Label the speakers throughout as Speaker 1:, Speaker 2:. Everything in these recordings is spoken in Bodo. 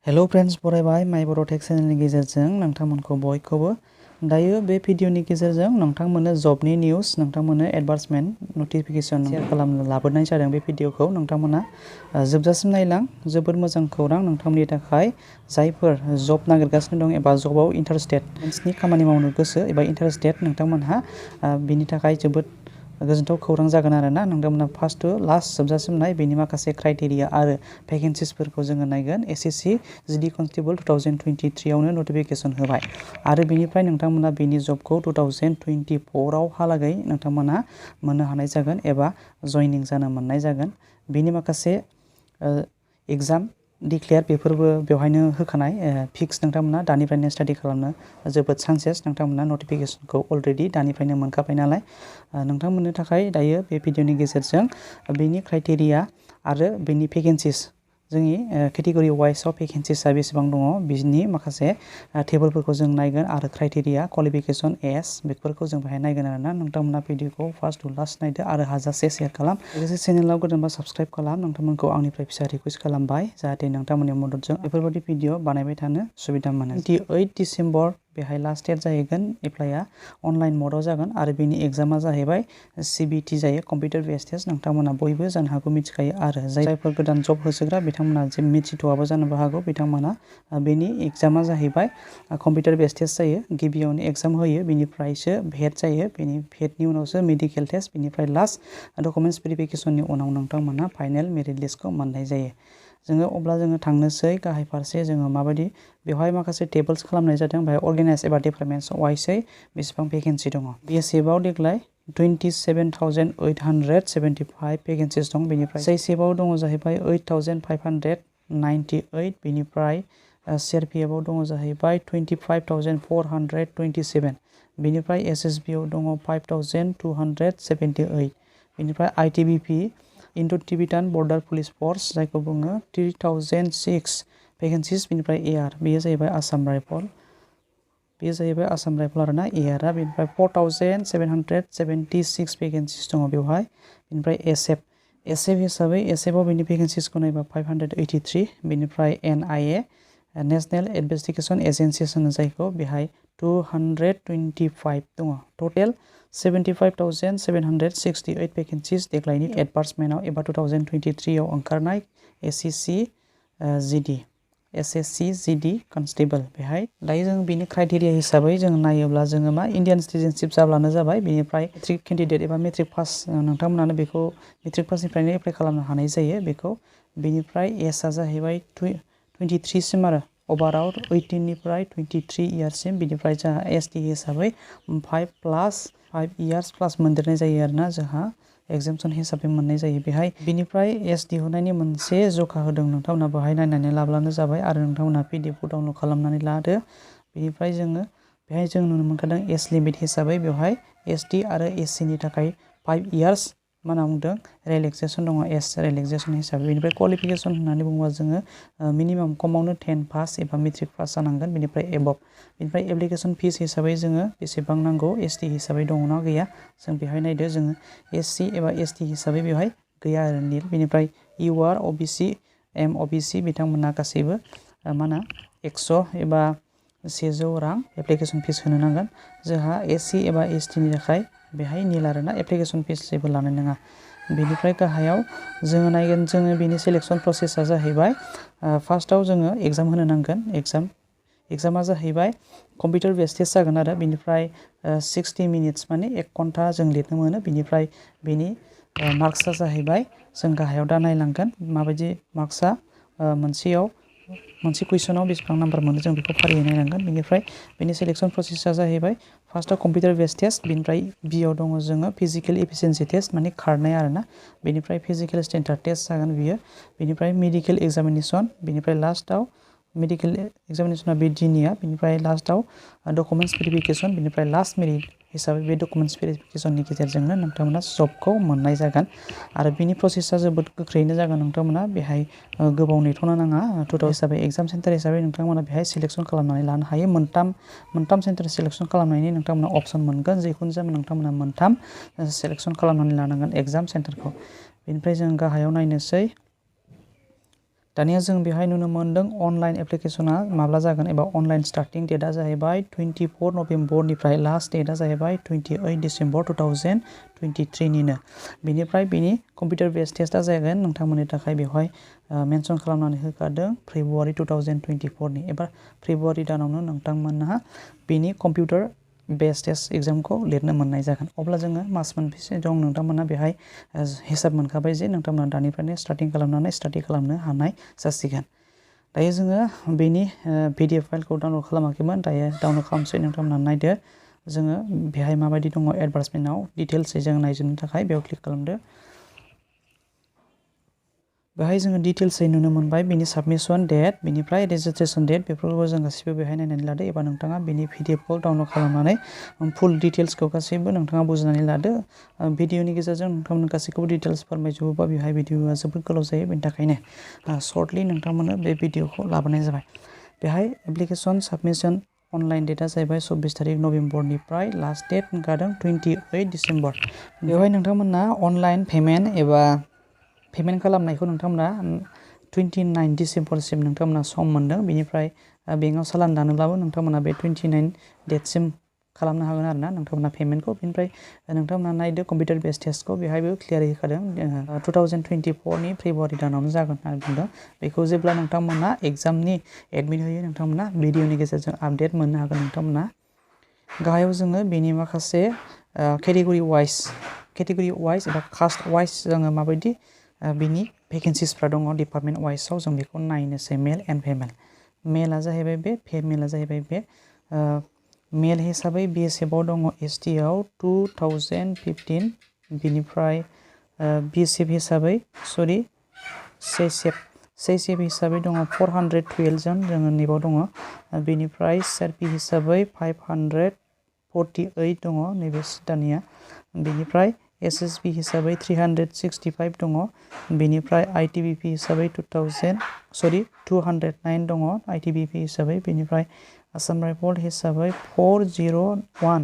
Speaker 1: हेलो फ्रेंड्स बरायबाय माय बड' टेक चेनेलनि गेजेरजों नोंथांमोनखौ बयखौबो दायो बे भिडिअनि गेजेरजों नोंथांमोननो जबनि निउज नोंथांमोननो एडभार्टाइजमेन्ट नोटिफिकेशन शेयार खालामनो लाबोनाय जादों बे भिडिअखौ नोंथांमोना जोबजासिम नायलां जोबोद मोजां खौरां नोंथांमोननि थाखाय जायफोर जब नागिरगासिनो दं एबा जबाव इन्टारेस्टेड नोंसिनि खामानि मावनो गोसो एबा इन्टारेस्टेड नोंथांमोनहा बिनि थाखाय जोबोद गोजोनथाव खौरां जागोन आरोना नोंथांमोना फार्स्ट टु लास्ट जोबजासिम नाय बेनि माखासे क्राइटेरिया आरो भेकेन्सिसफोरखौ जोङो नायगोन SSC-GD कनस्टेबल 2023 आवनो नटिफिकेशन होबाय आरो बेनिफ्राय नोंथांमोना बेनि जबखौ 2024 आवहालागै नोंथांमोना मोननो हानाय जागोन एबा जयनिं जानो मोननाय जागोन बेनि माखासे एग्जाम डिक्लेयार बेफोरबो बेवहायनो होखानाय फिक्स नोंथांमोना दानिफ्रायनो स्टाडि खालामनो जोबोद साक्सेस नोंथांमोना नटिफिकेशनखौ अलरेडि दानिफ्रायनो मोनखाबाय नालाय नोंथांमोननो थाखाय दायो बे भिडिअनि गेजेरजों बेनि क्राइटेरिया आरो बेनि भेकेन्सिस जोंनि केटेगरि वाइसआव भेकेन्सिसआ बेसेबां दङ बिनि माखासे टेबोलफोरखौ जों नायगोन आरो क्राइटेरिया क्वालिफिकेशन एज बेफोरखौ जों बेहाय नायगोन आरोना नोंथांमोना भिडिअखौ फार्स्ट टु लास्ट नायदो आरो हाजासे शेयार खालाम लोगोसे चेनेलाव गोदानबा साबस्क्राइब खालाम नोंथांमोनखौ आंनिफ्राय फिसा रिक्वेस्ट खालामबाय जाहाथे नोंथांमोननि मददजों बेफोरबायदि भिडिअ बानायबाय थानो सुबिदा मोनो 28 डिसेम्बर बेहाय लास्ट डेट जाहैगोन एप्लाइआ अनलाइन मडआव जागोन आरो बेनि एग्जामा जाहैबाय CBT जायो कम्पिउटार बेस टेस्ट नोंथांमोना बयबो जानो हागौ मिथिखायो आरो जायफोर गोदान जब होसोग्रा बिथांमोना जे मिथिथ'आबो जानोबो हागौ बिथांमोना बेनि एग्जामा जाहैबाय कम्पिउटार बेस टेस्ट जायो गिबियावनो एग्जाम होयो बेनिफ्रायसो भेट जायो बेनि भेटनि उनावसो मेडिकेल टेस्ट बेनिफ्राय लास्ट डकुमेन्ट्स भेरिफिकेशननि उनाव नोंथांमोना फाइनेल मेरिट लिस्टखौ मोननाय जायो अब्ला जोङो थांनोसै गाहाय फारसे जोङो माबायदि बेवहाय माखासे टेबल्स खालामनाय जादों बेहाय अर्गेनाइज एबा डिपार्टमेन्ट्स वाइसै बेसेबां भेकेन्सि दङ BSFआव देग्लाय 27,875 भेकेन्सिस दं बेनिफ्राय CSFआव दङ जाहैबाय 8,598 बेनिफ्राय CRPFआव दङ जाहैबाय 25,427 बेनिफ्राय SSBआव दङ 5,278 बेनिफ्राय ITBP Indo Tibetan border police force जायखौ बुङो 3006 भेकेन्सिस बेनिफ्राय AR बेयो जाहैबाय आसाम राइफल आरोना ARआ बेनिफ्राय 4,776 भेकेन्सिस दङ बेवहाय बेनिफ्राय SF हिसाबै SFआव बेनि भेकेन्सिसखौ नायबा 583 बेनिफ्राय NIA नेशनेल इनभेस्टिगेशन एजेन्सिस होनो जायखौ बेहाय 225 दङ टटेल 75,768 भेकेन्सिस देग्लायनि एडभार्टाइजमेन्टआव एबा 2023 आव ओंखारनाय SSC-GD कनस्टेबल बेहाय दायो जों बेनि क्राइटेरिया हिसाबै जों नायोब्ला जोङो मा इन्डियान सिटिजेनशिप जाब्लानो जाबाय बेनिफ्राय मेट्रिक केन्डिडेट एबा मेट्रिक पास नोंथांमोनानो बेखौ मेट्रिक पासनिफ्रायनो एप्लाइ खालामनो हानाय जायो बेखौ बेनिफ्राय एजआ जाहैबाय 23 सिम आरो ओभारआल 18 निफ्राय 23 इयार्ससिम बेनिफ्राय जोंहा ST हिसाबै 5 इयार्स प्लास मोनदेरनाय जायो आरोना जोंहा एग्जामसन हिसाबै मोननाय जायो बेहाय बेनिफ्राय एस दिहुननायनि मोनसे जखा होदों नोंथांमोना बेहाय नायनानै लाब्लानो जाबाय आरो नोंथांमोना PDFखौ डाउनलड खालामनानै लादो बेनिफ्राय जोङो बेहाय जों नुनो मोनखादों एज लिमिट हिसाबै बेवहाय ST आरो SC नि थाखाय 5 इयार्स मा होनना बुंदों रिलेक्सेसन दङ एज रिलेक्सेसन हिसाबै बेनिफ्राय क्वालिफिकेसन होननानै बुङोबा जोङो मिनिमाम खमावनो 10 पास एबा मेट्रिक पास जानांगोन बेनिफ्राय एबभ बेनिफ्राय एप्लिकेसन फिस हिसाबै जोङो बेसेबां नांगौ ST हिसाबै दङना गैया जों बेहाय नायदो जोङो SC एबा ST हिसाबै बेवहाय गैया आरो निल बेनिफ्राय UR OBC MOBC बिथांमोना गासैबो मा होनो 100 एबा 100 रां एप्लिकेसन फिस होनो नांगोन जोंहा SC एबा ST नि थाखाय बेहाय निल आरोना एप्लिकेसन फिस जेबो लानाय नङा बेनिफ्राय गाहायाव जोङो नायगोन जोङो बेनि सिलेक्सन प्रसेसआ जाहैबाय फार्स्टआव जोङो एग्जाम होनो नांगोन एग्जामा जाहैबाय कम्पिउटार बेस टेस्ट जागोन आरो बेनिफ्राय 60 मिनिट्स माने 1 घन्टा जों लिरनो मोनो बेनिफ्राय बेनि मार्क्सआ जाहैबाय जों गाहायाव दा नायलांगोन माबायदि मार्क्सआ मोनसे कुइसनाव बेसेबां नाम्बार मोनो जों बेखौ फारियै नायनांगोन बेनिफ्राय बेनि सिलेक्सन प्रसेसआ जाहैबाय फार्स्टआव कम्पिउटार बेस टेस्ट बेनिफ्राय बिआव दङ जोङो फिजिकेल एफिसिएन्सि टेस्ट माने खारनाय आरोना बेनिफ्राय फिजिकेल स्टेन्डार्ड टेस्ट जागोन बियो बेनिफ्राय मेडिकेल एग्जामिनेसन बेनिफ्राय लास्टआव मेडिकेल एग्जामिनेसना बे दिनिया बेनिफ्राय लास्टआव डकुमेन्ट्स भेरिफिकेशन बेनिफ्राय लास्ट मेरिट हिसाबै बे डकुमेन्ट्स भेरिफिकेशननि गेजेरजोंनो नोंथांमोना जबखौ मोननाय जागोन आरो बिनि प्रसेसआ जोबोद गोख्रैनो जागोन नोंथांमोना बेहाय गोबाव नेथ'नो नाङा हिसाबै एग्जाम सेन्टार हिसाबै नोंथांमोना बेहाय सिलेक्सन खालामनानै लानो हायो मोनथाम सेन्टार सिलेक्सन खालामनायनि नोंथांमोना अप्सन मोनगोन जिखुनु जाया नोंथांमोना मोनथाम सिलेक्सन खालामनानै लानांगोन एग्जाम सेन्टारखौ बेनिफ्राय जों गाहायाव नायनोसै दानिया जों बेहाय नुनो मोनदों अनलाइन एप्लिकेशना माब्ला जागोन एबा अनलाइन स्टार्टिं डेटआ जाहैबाय 24 नभेम्बरनिफ्राय लास्ट डेटआ जाहैबाय 28 डिसेम्बर 2023 निनो बेनिफ्राय बेनि कम्पिउटार बेस्ड टेस्टआ जागोन नोंथांमोननि थाखाय बेवहाय मेनसन खालामनानै होखादों फेब्रुवारि 2024 नि एबा फेब्रुवारि दानावनो नोंथांमोनहा बेनि कम्पिउटार बेस्ड टेस्ट एग्जामखौ लिरनो मोननाय जागोन अब्ला जोङो मास मोनबेसे दं नोंथांमोनहा बेहाय हिसाब मोनखाबाय जे नोंथांमोनहा दानिफ्रायनो स्टार्टिं खालामनानै स्टाडि खालामनो हानाय जासिगोन दायो जोङो बेनि PDF फाइलखौ डाउनलड खालामाखैमोन दायो डाउनलड खालामसै नोंथांमोनहा नायदो जोङो बेहाय माबायदि दङ एडभार्टाइजमेन्टआव डिटेल्सै जों नायजोबनो थाखाय बेयाव क्लिक खालामदो बेहाय जोङो डिटेल्सै नुनो मोनबाय बेनि साबमिशन डेट बेनिफ्राय रेजिस्ट्रेशन डेट बेफोरखौ जों गासैबो बेहाय नायनानै लादो एबा नोंथाङा बेनि PDF खौ डाउनलड खालामनानै फुल डिटेल्सखौ गासैबो नोंथाङा बुजिनानै लादो भिडिअनि गेजेरजों नोंथांमोन गासैखौबो डिटेल्स फोरमायजोबोबा बेहाय भिडिअआ जोबोद गोलाव जायो बेनि थाखायनो सर्टलि नोंथांमोननो बे भिडिअखौ लाबोनाय जाबाय बेहाय एप्लिकेशन साबमिशन अनलाइन डेटआ जाहैबाय 24 तारिख नभेम्बरनिफ्राय लास्ट डेट ओंखारदों 28 डिसेम्बर बेवहाय नोंथांमोनहा अनलाइन पेमेन्ट एबा पेमेन्ट खालामनायखौ नोंथांमोना 29 डिसेम्बरसिम नोंथांमोना सम मोनदों बेनिफ्राय बेंकआव चालान दानोब्लाबो नोंथांमोना बे 29 डेटसिम खालामनो हागोन आरोना नोंथांमोना पेमेन्टखौ बेनिफ्राय नोंथांमोना नायदो कम्पिउटार बेस्ड टेस्टखौ बेहायबो क्लियारै होखादों 2024 नि फेब्रुवारि दानावनो जागोन होननानै बुंदों बेखौ जेब्ला नोंथांमोना एग्जामनि एडमिट होयो नोंथांमोना भिडिअनि गेजेरजों आपडेट मोननो हागोन नोंथांमोना गाहायाव जोङो बेनि माखासे केटेगरि वाइज एबा कास्ट वाइज जोङो माबायदि बिनि भेकेन्सिसफ्रा दङ डिपार्टमेन्ट वाइजआव जों बेखौ नायनोसै मेल एन्ड फेमेल मेलआ जाहैबाय बे फेमेलआ जाहैबाय बे मेल हिसाबै BSFआव दङ ST आव 2015 बिनिफ्राय BSF हिसाबै CSF हिसाबै दङ 412 जन जोङो नैबाव दङ बेनिफ्राय CRP हिसाबै 548 दङ नैबे दानिया बेनिफ्राय SSB हिसाबै 365 दङ बेनिफ्राय ITBP हिसाबै 209 दङ ITBP हिसाबै बेनिफ्राय आसाम राइफल हिसाबै 401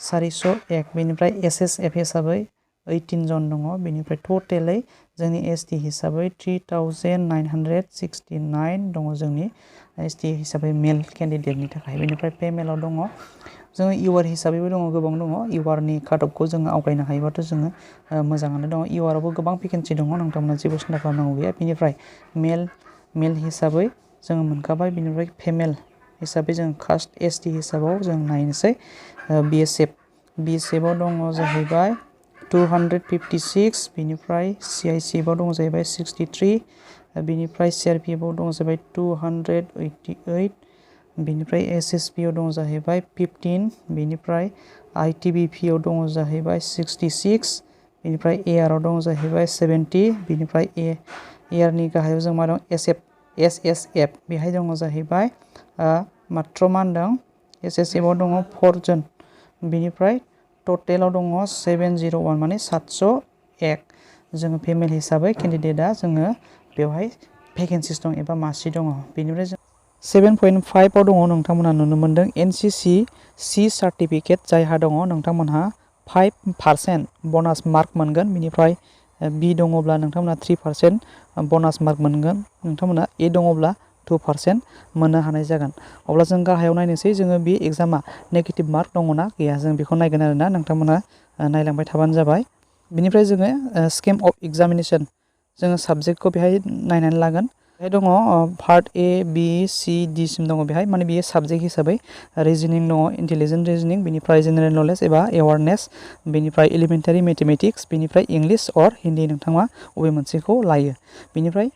Speaker 1: 401 बेनिफ्राय SSF हिसाबै 18 जन दङ बेनिफ्राय टटेलै जोंनि ST हिसाबै 3969 दङ जोंनि ST हिसाबै मेल केन्डिडेटनि थाखाय बेनिफ्राय फेमेलाव दङ जोङो UR हिसाबैबो दङ गोबां दङ URनि काटअफखौ जोङो आवगायनो हायोबाथ' जोङो मोजाङानो दङ URआवबो गोबां भेकेन्सि दङ नोंथांमोना जेबो सिन्था खालामनांगौ गैया बेनिफ्राय मेल हिसाबै जोङो मोनखाबाय बेनिफ्राय फेमेल हिसाबै जों कास्ट ST हिसाबाव जों नायनोसै BSFआव दङ जाहैबाय 256 बेनिफ्राय CICFआव दङ जाहैबाय 63 बेनिफ्राय CRPFआव दङ जाहैबाय 288 बेनिफ्राय SSBआव दङ जाहैबाय 15 बेनिफ्राय ITBPआव दङ जाहैबाय 66 बेनिफ्राय ARआव दङ जाहैबाय 70 बेनिफ्राय ARनि गाहायाव जों मा दं SSF बेहाय दङ जाहैबाय मात्र मा होनदों SSFआव दङ 4 जन बेनिफ्राय टटेलाव दङ 701 माने 701 जोङो फेमेल हिसाबै केन्डिडेटआ जोङो बेवहाय भेकेन्सिस दं एबा मासि दङ बेनिफ्राय जों 7.5 आव दङ नोंथांमोनहा नुनो मोनदों NCC C सार्टिफिकेट जायहा दङ नोंथांमोनहा 5% ब'नास मार्क मोनगोन बेनिफ्राय B दङब्ला नोंथांमोनहा 3% ब'नास मार्क मोनगोन नोंथांमोनहा A दङब्ला 2% मोननो हानाय जागोन अब्ला जों गाहायाव नायनोसै जोङो बे एग्जामा नेगेटिभ मार्क दङना गैया जों बेखौ नायगोन आरोना नोंथांमोनहा नायलांबाय थाबानो जाबाय बेनिफ्राय जोङो स्किम अफ एग्जामिनेसन जोङो साबजेक्टखौ बेहाय नायनानै लागोन बेहाय दङ part A B C D सिम दङ बेहाय माने बेयो साबजेक्ट हिसाबै रिजनिं दङ इन्टेलिजेन्ट रिजनिं बेनिफ्राय जेनेरेल नलेज एबा एवारनेस बेनिफ्राय एलिमेन्टारि मेथमेटिक्स बेनिफ्राय इंलिश अर हिन्दी नोंथाङा बबे मोनसेखौ लायो बेनिफ्राय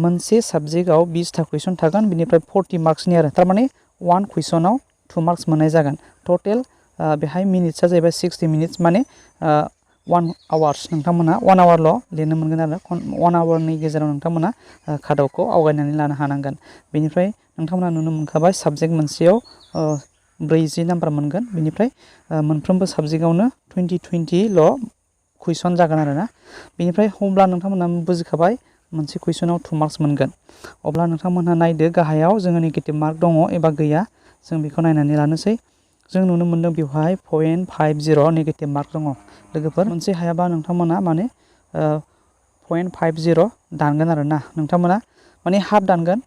Speaker 1: मोनसे साबजेक्टआव 20टा कुइसन थागोन बेनिफ्राय 40 मार्क्सनि आरो थारमाने 1 कुइसनाव 2 मार्क्स मोननाय जागोन टटेल बेहाय मिनिट्सआ जाहैबाय 60 मिनिट्स माने 1 आवार्स नोंथांमोना 1 आवारल' लिरनो मोनगोन आरो 1 आवारनि गेजेराव नोंथांमोना काटअफखौ आवगायनानै लानो हानांगोन बेनिफ्राय नोंथांमोना नुनो मोनखाबाय साबजेक्ट मोनसेयाव 40 नाम्बार मोनगोन बेनिफ्राय मोनफ्रोमबो साबजेक्टआवनो 20-20ल' कुइसन जागोन आरोना बेनिफ्राय अब्ला नोंथांमोना बुजिखाबाय मोनसे कुइसनाव 2 मार्क्स मोनगोन अब्ला नोंथांमोनहा नायदो गाहायाव जोङो नेगेटिभ मार्क दङ एबा गैया जों बेखौ नायनानै लानोसै जों नुनो मोनदों बेवहाय 0.50 नेगेटिभ मार्क दङ लोगोफोर मोनसे हायाबा नोंथांमोना माने 0.50 दानगोन आरोना नोंथांमोना माने हाफ दानगोन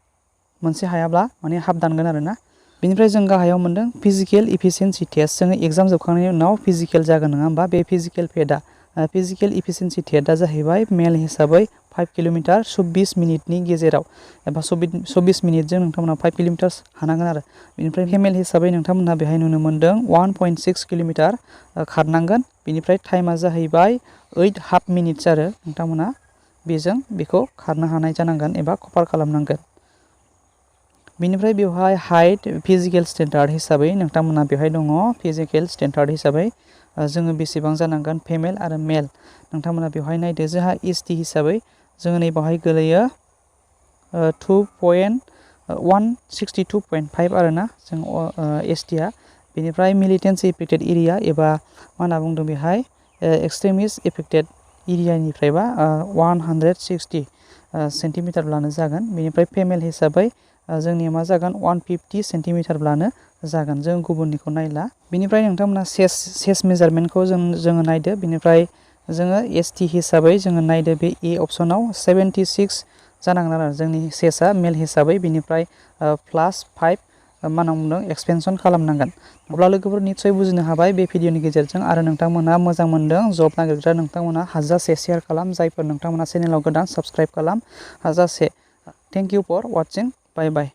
Speaker 1: मोनसे हायाब्ला माने हाफ दानगोन आरोना। बेनिफ्राय जों गाहायाव मोनदों फिजिकेल इफिशिएन्सि टेस्ट जोङो एग्जाम जोबखांनायनि उनाव फिजिकेल जागोन नङा होमबा बे फिजिकेल पेडआ फिजिकेल इफिशिएन्सि टेस्टआ जाहैबाय मेल हिसाबै 5 किल'मिटार 24 मिनिटनि गेजेराव एबा 24 मिनिटजों नोंथांमोना 5 किल'मिटार हानांगोन आरो। बेनिफ्राय फिमेल हिसाबै नोंथांमोनहा बेहाय नुनो मोनदों 1.6 किल'मिटार खारनांगोन। बेनिफ्राय टाइमा जाहैबाय 8 हाफ मिनिट्स आरो नोंथांमोना बेखौ खारनो हानाय जानांगोन एबा कभार खालामनांगोन। बेनिफ्राय बेवहाय हाइट फिजिकेल स्टेन्डार्ड हिसाबै नोंथांमोना बेवहाय दङ फिजिकेल स्टेन्डार्ड हिसाबै जोङो बेसेबां जानांगोन फिमेल आरो मेल नोंथांमोना बेवहाय नायदो जोंहा एसटि हिसाबै जोङो नै बेवहाय गोलैयो 162.5 आरोना जों एसटिआ। बेनिफ्राय मिलिटेन्सि एफेक्टेड एरिया एबा मा होनना बुंदों बेहाय एक्सट्रिमिस्ट एफेक्टेड एरियानिफ्रायबा 160 सेन्टिमिटारब्लानो जागोन। बेनिफ्राय फिमेल हिसाबै जोंनिया मा जागोन 150 सेन्टिमिटारब्लानो जागोन जों गुबुननिखौ नायला। बेनिफ्राय नोंथांमोना चेस्ट मेजारमेन्टखौ जोङो नायदो। बेनिफ्राय जोङो एसटि हिसाबै जोङो नायदो बे ए अपसनाव 76 जानांगोन आरो जोंनि चेस्टआ मेल हिसाबै। बेनिफ्राय +5 मा होनना बुंदों एक्सपेनसन खालामनांगोन। अब्ला लोगोफोर निस्सय बुजिनो हाबाय बे भिडिअनि गेजेरजों आरो नोंथांमोना मोजां मोनदों जब नागिरग्रा नोंथांमोना हाजासे शेयार खालाम, जायफोर नोंथांमोना चेनेलाव गोदान साबस्क्राइब खालाम हाजासे। Thank you for watching, bye bye.